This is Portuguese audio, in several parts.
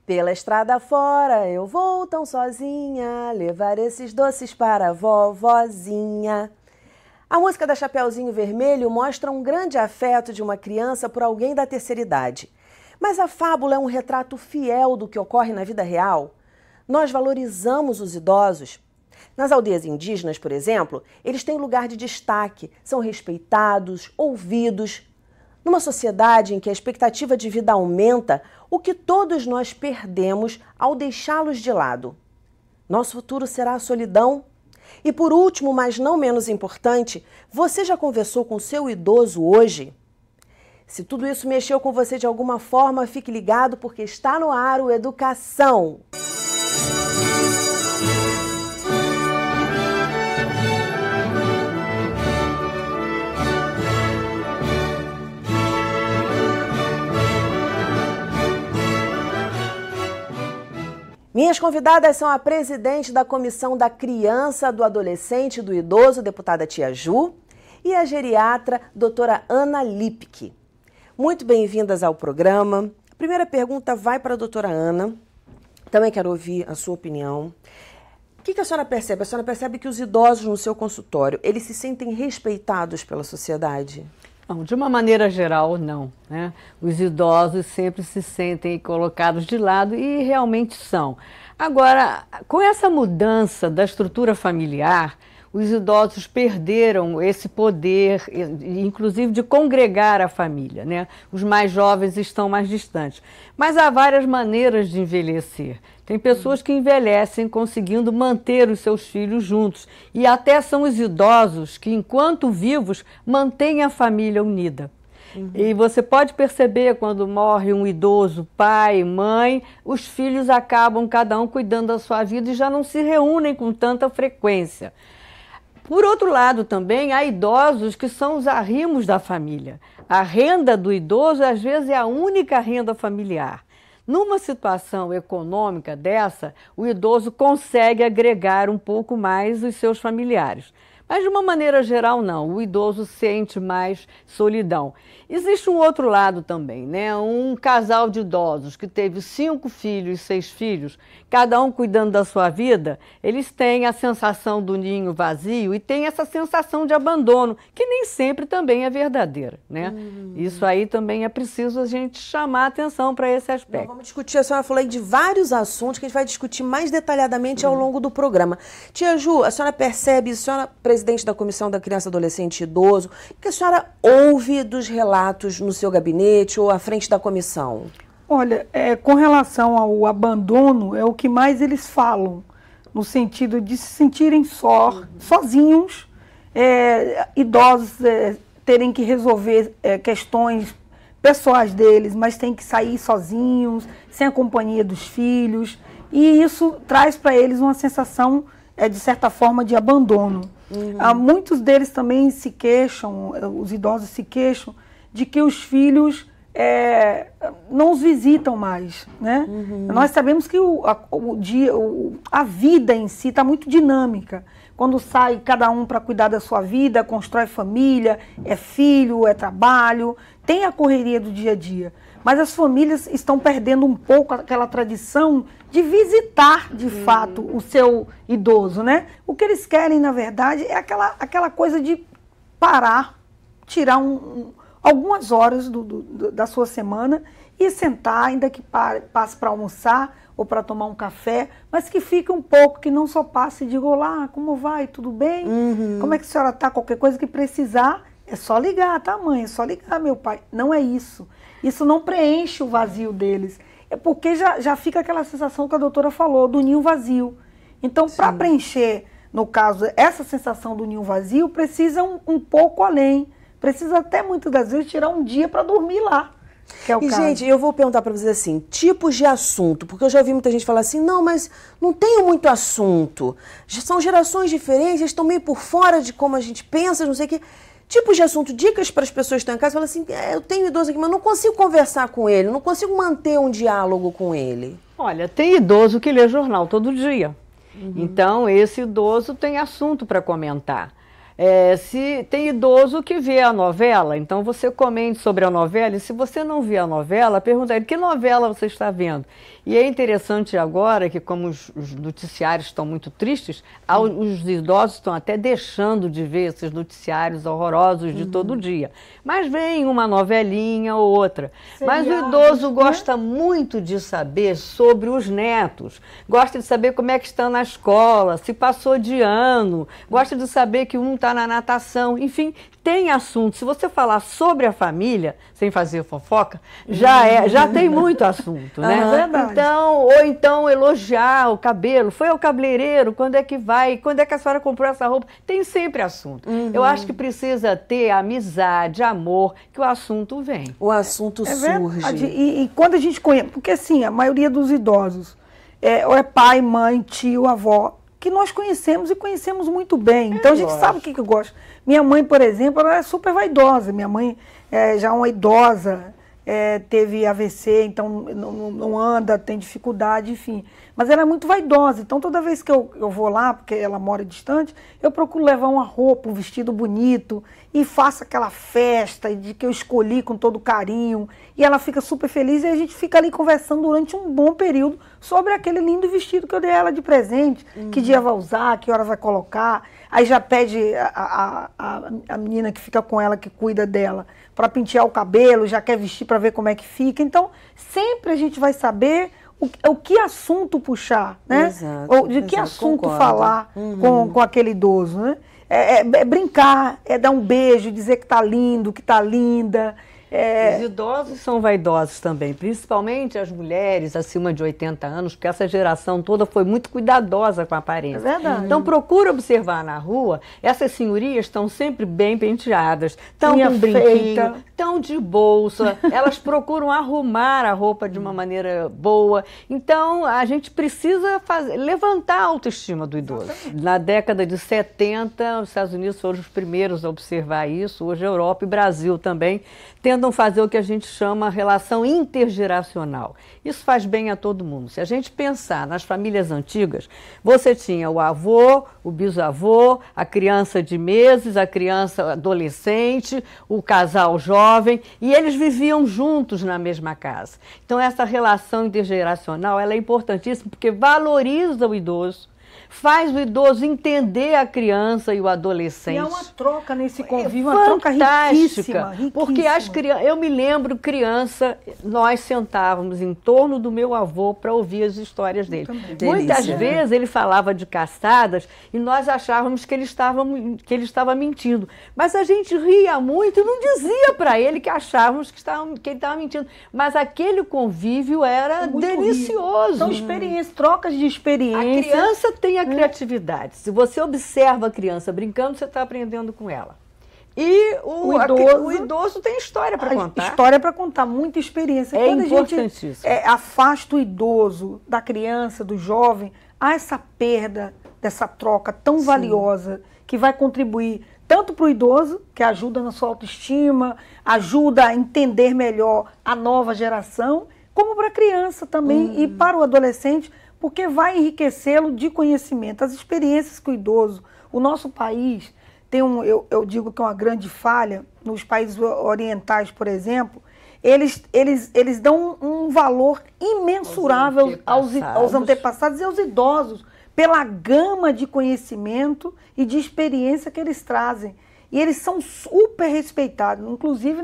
Pela estrada fora eu vou tão sozinha, levar esses doces para a vovozinha. A música da Chapeuzinho Vermelho mostra um grande afeto de uma criança por alguém da terceira idade. Mas a fábula é um retrato fiel do que ocorre na vida real. Nós valorizamos os idosos. Nas aldeias indígenas, por exemplo, eles têm lugar de destaque, são respeitados, ouvidos. Numa sociedade em que a expectativa de vida aumenta, o que todos nós perdemos ao deixá-los de lado? Nosso futuro será a solidão? E por último, mas não menos importante, você já conversou com seu idoso hoje? Se tudo isso mexeu com você de alguma forma, fique ligado porque está no ar o Educação. Minhas convidadas são a presidente da Comissão da Criança, do Adolescente e do Idoso, deputada Tia Ju, e a geriatra, doutora Ana Lipke. Muito bem-vindas ao programa. A primeira pergunta vai para a doutora Ana. Também quero ouvir a sua opinião. O que a senhora percebe? A senhora percebe que os idosos no seu consultório, eles se sentem respeitados pela sociedade? Não, de uma maneira geral, não, né? Os idosos sempre se sentem colocados de lado e realmente são. Agora, com essa mudança da estrutura familiar, os idosos perderam esse poder, inclusive de congregar a família, né? Os mais jovens estão mais distantes. Mas há várias maneiras de envelhecer. Tem pessoas que envelhecem conseguindo manter os seus filhos juntos. E até são os idosos que, enquanto vivos, mantêm a família unida. E você pode perceber quando morre um idoso, pai, mãe, os filhos acabam cada um cuidando da sua vida e já não se reúnem com tanta frequência. Por outro lado, também, há idosos que são os arrimos da família. A renda do idoso, às vezes, é a única renda familiar. Numa situação econômica dessa, o idoso consegue agregar um pouco mais os seus familiares. Mas, de uma maneira geral, não. O idoso sente mais solidão. Existe um outro lado também, né? Um casal de idosos que teve 5 filhos, 6 filhos, cada um cuidando da sua vida, eles têm a sensação do ninho vazio e têm essa sensação de abandono, que nem sempre também é verdadeira, né? Isso aí também é preciso a gente chamar atenção para esse aspecto. Não, vamos discutir, a senhora falou aí de vários assuntos que a gente vai discutir mais detalhadamente ao longo do programa. Tia Ju, a senhora percebe, a senhora presidente da Comissão da Criança, Adolescente e Idoso, o que a senhora ouve dos relatos no seu gabinete ou à frente da comissão? Olha, com relação ao abandono, é o que mais eles falam, no sentido de se sentirem sozinhos, idosos terem que resolver questões pessoais deles, mas têm que sair sozinhos, sem a companhia dos filhos, e isso traz para eles uma sensação, de certa forma, de abandono. Muitos deles também se queixam, os idosos se queixam, de que os filhos não os visitam mais, né? Nós sabemos que a vida em si está muito dinâmica. Quando sai cada um para cuidar da sua vida, constrói família, é filho, é trabalho, tem a correria do dia a dia. Mas as famílias estão perdendo um pouco aquela tradição de visitar, de fato, o seu idoso, né? O que eles querem, na verdade, é aquela coisa de parar, tirar algumas horas da sua semana e sentar, ainda que passe para almoçar ou para tomar um café, mas que fique um pouco, que não só passe e diga: olá, como vai, tudo bem? Como é que a senhora está? Qualquer coisa que precisar, é só ligar, tá, mãe? É só ligar, meu pai. Não é isso. Isso não preenche o vazio deles. É porque já fica aquela sensação que a doutora falou, do ninho vazio. Então, para preencher, no caso, essa sensação do ninho vazio, precisa um pouco além. Precisa até, muitas das vezes, tirar um dia para dormir lá. Que é o caso. Gente, eu vou perguntar para vocês assim, tipos de assunto, porque eu já ouvi muita gente falar assim, não, mas não tenho muito assunto. São gerações diferentes, estão meio por fora de como a gente pensa, não sei o quê. Tipos de assunto, dicas para as pessoas que estão em casa, falam assim, eu tenho idoso aqui, mas não consigo conversar com ele, não consigo manter um diálogo com ele. Olha, tem idoso que lê jornal todo dia. Então, esse idoso tem assunto para comentar. Se tem idoso que vê a novela, então você comente sobre a novela, e se você não vê a novela, pergunta a ele, que novela você está vendo? E é interessante agora que, como os noticiários estão muito tristes, os idosos estão até deixando de ver esses noticiários horrorosos de todo dia. Mas vem uma novelinha ou outra. Mas o idoso gosta muito de saber sobre os netos, gosta de saber como é que estão na escola, se passou de ano, gosta de saber que um está na natação, enfim, tem assunto. Se você falar sobre a família, sem fazer fofoca, já tem muito assunto, né? É verdade. Então, ou então elogiar o cabelo, foi ao cabeleireiro, quando é que vai, quando é que a senhora comprou essa roupa, tem sempre assunto. Eu acho que precisa ter amizade, amor, que o assunto vem. O assunto surge. Verdade. E quando a gente conhece, porque assim, a maioria dos idosos ou é pai, mãe, tio, avó, que nós conhecemos e conhecemos muito bem. Então a gente sabe o que eu gosto. Minha mãe, por exemplo, ela é super vaidosa. Minha mãe já é uma idosa, teve AVC, então não anda, tem dificuldade, enfim. Mas ela é muito vaidosa. Então toda vez que eu vou lá, porque ela mora distante, eu procuro levar uma roupa, um vestido bonito e faço aquela festa de que eu escolhi com todo carinho. E ela fica super feliz e a gente fica ali conversando durante um bom período sobre aquele lindo vestido que eu dei a ela de presente, que dia vai usar, que hora vai colocar. Aí já pede a menina que fica com ela, que cuida dela, para pentear o cabelo, já quer vestir para ver como é que fica. Então, sempre a gente vai saber o que assunto puxar, né? Exato, Ou de que assunto falar com aquele idoso, né? É brincar, é dar um beijo, dizer que tá lindo, que tá linda. Os idosos são vaidosos também, principalmente as mulheres acima de 80 anos, porque essa geração toda foi muito cuidadosa com a aparência. É verdade. Então procura observar na rua, essas senhorias estão sempre bem penteadas, estão Unha com brinquinho, feita. estão de bolsa, elas procuram arrumar a roupa de uma maneira boa. Então a gente precisa levantar a autoestima do idoso. Na década de 70, os Estados Unidos foram os primeiros a observar isso, hoje a Europa e Brasil também tentam fazer o que a gente chama relação intergeracional. Isso faz bem a todo mundo. Se a gente pensar nas famílias antigas, você tinha o avô, o bisavô, a criança de meses, a criança adolescente, o casal jovem, e eles viviam juntos na mesma casa. Então essa relação intergeracional ela é importantíssima porque valoriza o idoso, faz o idoso entender a criança e o adolescente. E é uma troca nesse convívio, uma troca riquíssima. Porque eu me lembro, criança, nós sentávamos em torno do meu avô para ouvir as histórias dele. Muitas vezes ele falava de caçadas e nós achávamos que ele estava mentindo. Mas a gente ria muito e não dizia para ele que achávamos que ele estava mentindo. Mas aquele convívio era delicioso. São experiências, trocas de experiências. A criança tem a criatividade. Se você observa a criança brincando, você está aprendendo com ela. E o idoso tem história para contar. História para contar, muita experiência. É importantíssimo. A gente afasta o idoso da criança, do jovem, há essa perda dessa troca tão valiosa que vai contribuir tanto para o idoso, que ajuda na sua autoestima, ajuda a entender melhor a nova geração, como para a criança também e para o adolescente, porque vai enriquecê-lo de conhecimento. As experiências que o idoso, o nosso país tem eu digo que é uma grande falha, nos países orientais, por exemplo, eles dão um valor imensurável aos antepassados e aos idosos, pela gama de conhecimento e de experiência que eles trazem. E eles são super respeitados, inclusive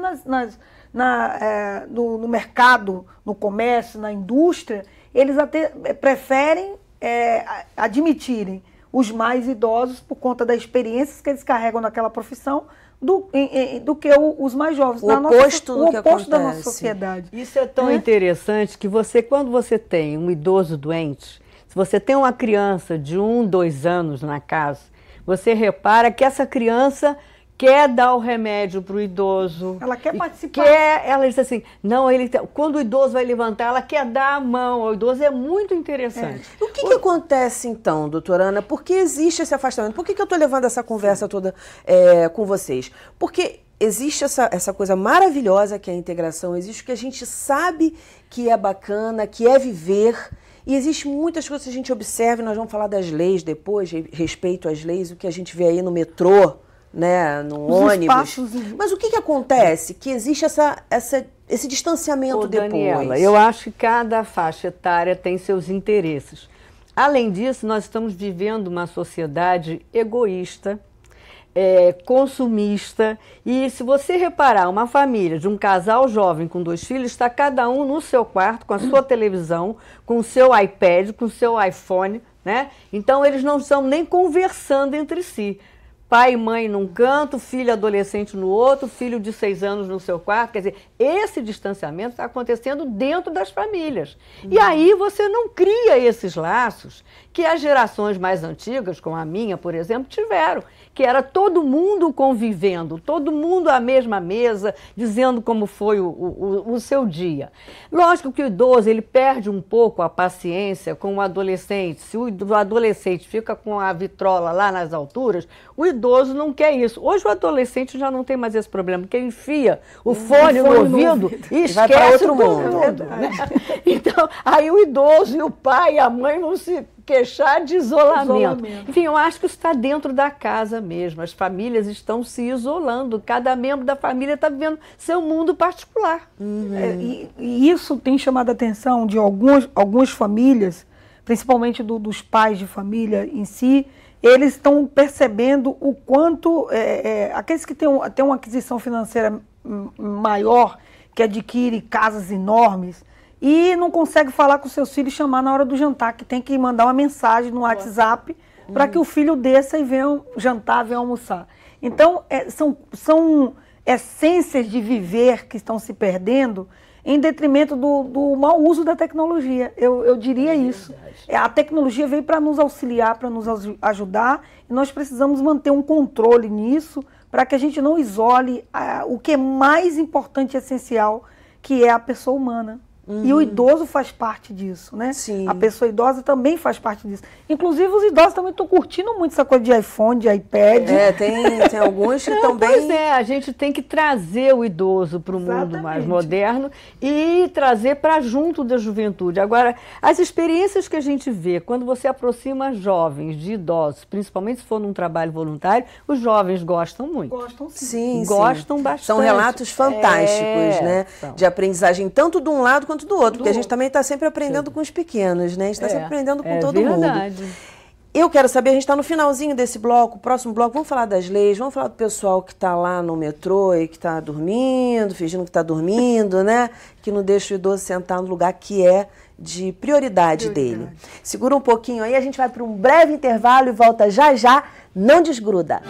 no mercado, no comércio, na indústria, eles até preferem admitirem os mais idosos por conta das experiências que eles carregam naquela profissão do que os mais jovens. O oposto da nossa sociedade. Isso é tão interessante que quando você tem um idoso doente, se você tem uma criança de 1, 2 anos na casa, você repara que essa criança quer dar o remédio para o idoso. Ela quer participar. Ela diz assim, não, quando o idoso vai levantar, ela quer dar a mão ao idoso. É muito interessante. O que acontece então, doutora Ana? Por que existe esse afastamento? Por que eu estou levando essa conversa toda com vocês? Porque existe essa coisa maravilhosa que é a integração, existe o que a gente sabe que é bacana, que é viver. E existem muitas coisas que a gente observa, e nós vamos falar das leis depois, respeito às leis, o que a gente vê aí no metrô, né, no Os ônibus. espaços... Mas o que acontece? Que existe esse distanciamento depois. Daniela, eu acho que cada faixa etária tem seus interesses. Além disso, nós estamos vivendo uma sociedade egoísta, consumista, e se você reparar, uma família de um casal jovem com 2 filhos, está cada um no seu quarto, com a sua televisão, com o seu iPad, com o seu iPhone, né? Então eles não estão nem conversando entre si. Pai e mãe num canto, filho adolescente no outro, filho de 6 anos no seu quarto. Quer dizer, esse distanciamento está acontecendo dentro das famílias. E aí você não cria esses laços que as gerações mais antigas, como a minha, por exemplo, tiveram. Que era todo mundo convivendo, todo mundo à mesma mesa, dizendo como foi o seu dia. Lógico que o idoso ele perde um pouco a paciência com o adolescente. Se o adolescente fica com a vitrola lá nas alturas, o idoso não quer isso. Hoje o adolescente já não tem mais esse problema, porque enfia o fone no ouvido e vai para esquece outro mundo. Né? Então, aí o idoso e o pai e a mãe vão se queixar de isolamento. Enfim, eu acho que isso está dentro da casa mesmo. As famílias estão se isolando. Cada membro da família está vivendo seu mundo particular. E isso tem chamado a atenção de algumas famílias, principalmente dos pais de família em si. Eles estão percebendo o quanto aqueles que têm uma aquisição financeira maior, que adquire casas enormes, e não consegue falar com seus filhos, chamar na hora do jantar, que tem que mandar uma mensagem no WhatsApp para que o filho desça e venha jantar, venha almoçar. Então, são essências de viver que estão se perdendo em detrimento do mau uso da tecnologia. Eu diria isso. A tecnologia veio para nos auxiliar, para nos ajudar, e nós precisamos manter um controle nisso para que a gente não isole o que é mais importante e essencial, que é a pessoa humana. E o idoso faz parte disso, né? Sim. A pessoa idosa também faz parte disso. Inclusive, os idosos também estão curtindo muito essa coisa de iPhone, de iPad. Tem alguns que também... Pois a gente tem que trazer o idoso para o mundo mais moderno e trazer para junto da juventude. Agora, as experiências que a gente vê, quando você aproxima jovens de idosos, principalmente se for num trabalho voluntário, os jovens gostam muito. Gostam Sim, gostam bastante. São relatos fantásticos, né? De aprendizagem tanto de um lado quanto do outro, porque a gente também está sempre aprendendo com os pequenos, né? A gente está sempre aprendendo com todo mundo. Eu quero saber, a gente está no finalzinho desse bloco, próximo bloco, vamos falar das leis, vamos falar do pessoal que está lá no metrô e que está dormindo, fingindo que está dormindo, né? Que não deixa o idoso sentar no lugar que é de prioridade dele. Segura um pouquinho aí, a gente vai para um breve intervalo e volta já já, não desgruda.